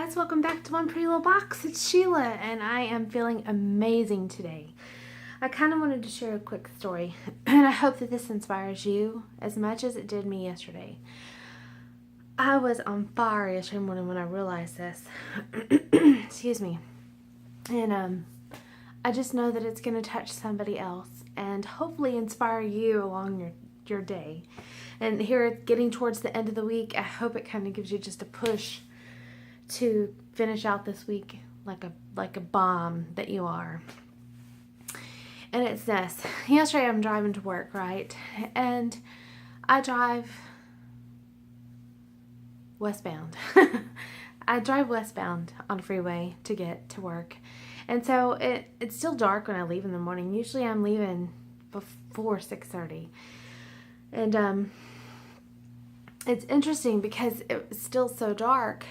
guys, welcome back to One Pretty Little Box. It's Sheila and I am feeling amazing today. I kind of wanted to share a quick story and I hope that this inspires you as much as it did me yesterday. I was on fire yesterday morning when I realized this. Excuse me. And I just know that it's going to touch somebody else and hopefully inspire you along your day. And here, getting towards the end of the week, I hope it kind of gives you just a push to finish out this week like a bomb that you are. And it's this. Yesterday I'm driving to work, right? And I drive westbound. I drive westbound on a freeway to get to work. And so it's still dark when I leave in the morning. Usually I'm leaving before 6:30. And it's interesting because it was still so dark.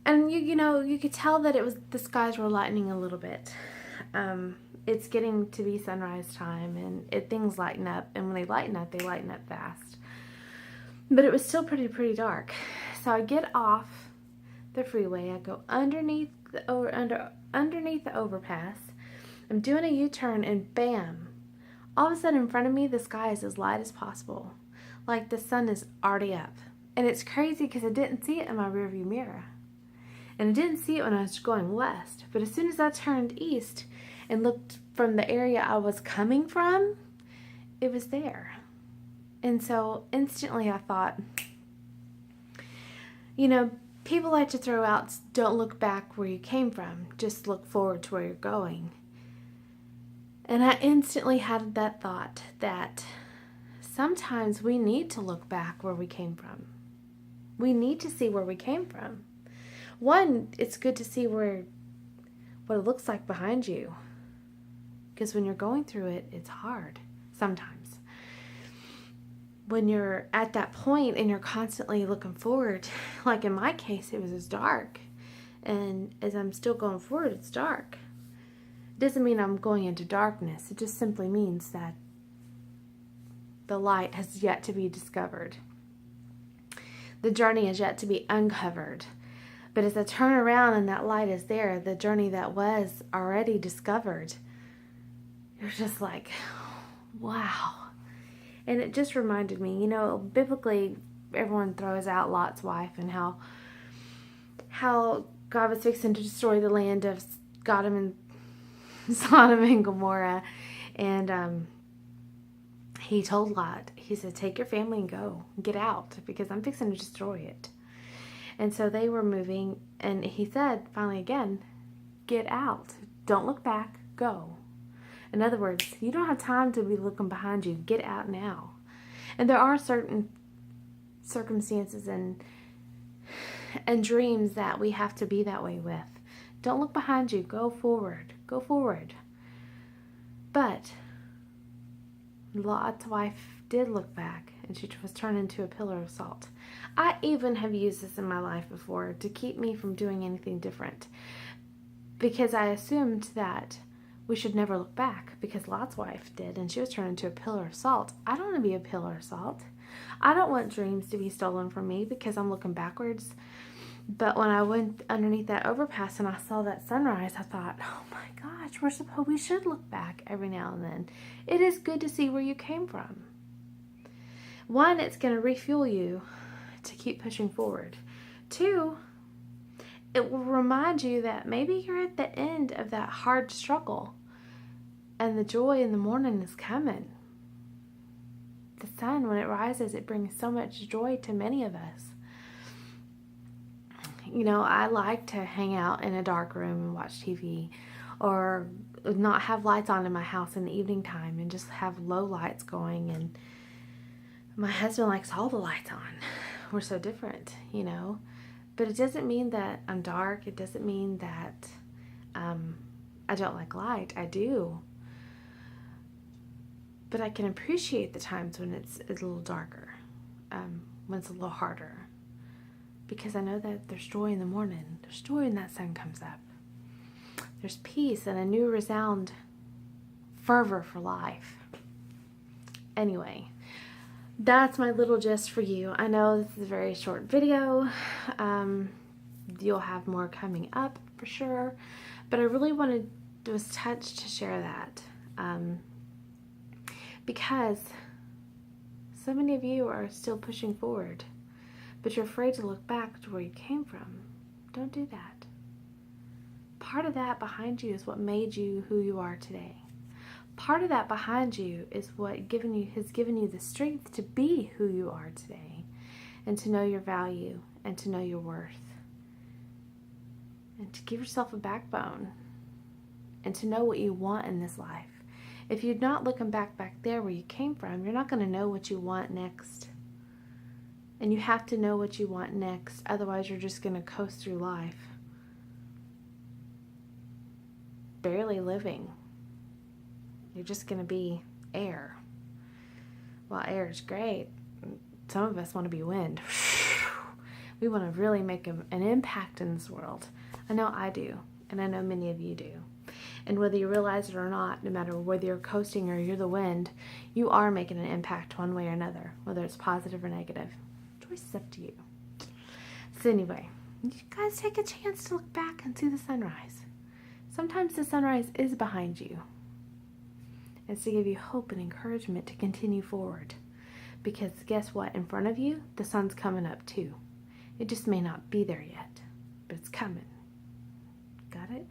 And you could tell that the skies were lightening a little bit. It's getting to be sunrise time and things lighten up, and when they lighten up fast. But it was still pretty dark. So I get off the freeway, I go underneath the overpass. I'm doing a U-turn and bam! All of a sudden in front of me the sky is as light as possible. Like the sun is already up. And it's crazy because I didn't see it in my rearview mirror. And I didn't see it when I was going west. But as soon as I turned east and looked from the area I was coming from, it was there. And so instantly I thought, people like to throw out, don't look back where you came from. Just look forward to where you're going. And I instantly had that thought that sometimes we need to look back where we came from. We need to see where we came from. One, it's good to see what it looks like behind you. Because when you're going through it, it's hard sometimes. When you're at that point and you're constantly looking forward, like in my case, it was as dark. And as I'm still going forward, it's dark. It doesn't mean I'm going into darkness. It just simply means that the light has yet to be discovered. The journey has yet to be uncovered. But as I turn around and that light is there, the journey that was already discovered, you're just like, wow. And it just reminded me, biblically, everyone throws out Lot's wife and how God was fixing to destroy the land of Sodom and Gomorrah. And he told Lot, he said, take your family and go, get out, because I'm fixing to destroy it. And so they were moving, and he said, finally again, get out. Don't look back, go. In other words, you don't have time to be looking behind you. Get out now. And there are certain circumstances and dreams that we have to be that way with. Don't look behind you. Go forward. Go forward. But Lot's wife did look back, and she was turned into a pillar of salt. I even have used this in my life before to keep me from doing anything different, because I assumed that we should never look back because Lot's wife did, and she was turned into a pillar of salt. I don't want to be a pillar of salt. I don't want dreams to be stolen from me because I'm looking backwards. But when I went underneath that overpass and I saw that sunrise, I thought, oh my gosh, we should look back every now and then. It is good to see where you came from. One, it's going to refuel you to keep pushing forward. Two, it will remind you that maybe you're at the end of that hard struggle and the joy in the morning is coming. The sun, when it rises, it brings so much joy to many of us. I like to hang out in a dark room and watch TV, or not have lights on in my house in the evening time and just have low lights going. And my husband likes all the lights on. We're so different, But it doesn't mean that I'm dark. It doesn't mean that I don't like light. I do. But I can appreciate the times when it's a little darker, when it's a little harder. Because I know that there's joy in the morning. There's joy when that sun comes up. There's peace and a new resound fervor for life. Anyway, that's my little gist for you. I know this is a very short video. you'll have more coming up for sure. But I really wanted to touch to share that because so many of you are still pushing forward, but you're afraid to look back to where you came from. Don't do that. Part of that behind you is what made you who you are today. Part of that behind you is what has given you the strength to be who you are today, and to know your value, and to know your worth, and to give yourself a backbone, and to know what you want in this life. If you're not looking back there where you came from, you're not going to know what you want next. And you have to know what you want next, otherwise you're just going to coast through life, barely living. You're just going to be air. Well, air is great. Some of us want to be wind. We want to really make an impact in this world. I know I do, and I know many of you do. And whether you realize it or not, no matter whether you're coasting or you're the wind, you are making an impact one way or another, whether it's positive or negative. Choice is up to you. So anyway, you guys take a chance to look back and see the sunrise. Sometimes the sunrise is behind you. It's to give you hope and encouragement to continue forward. Because guess what? In front of you, the sun's coming up too. It just may not be there yet, but it's coming. Got it?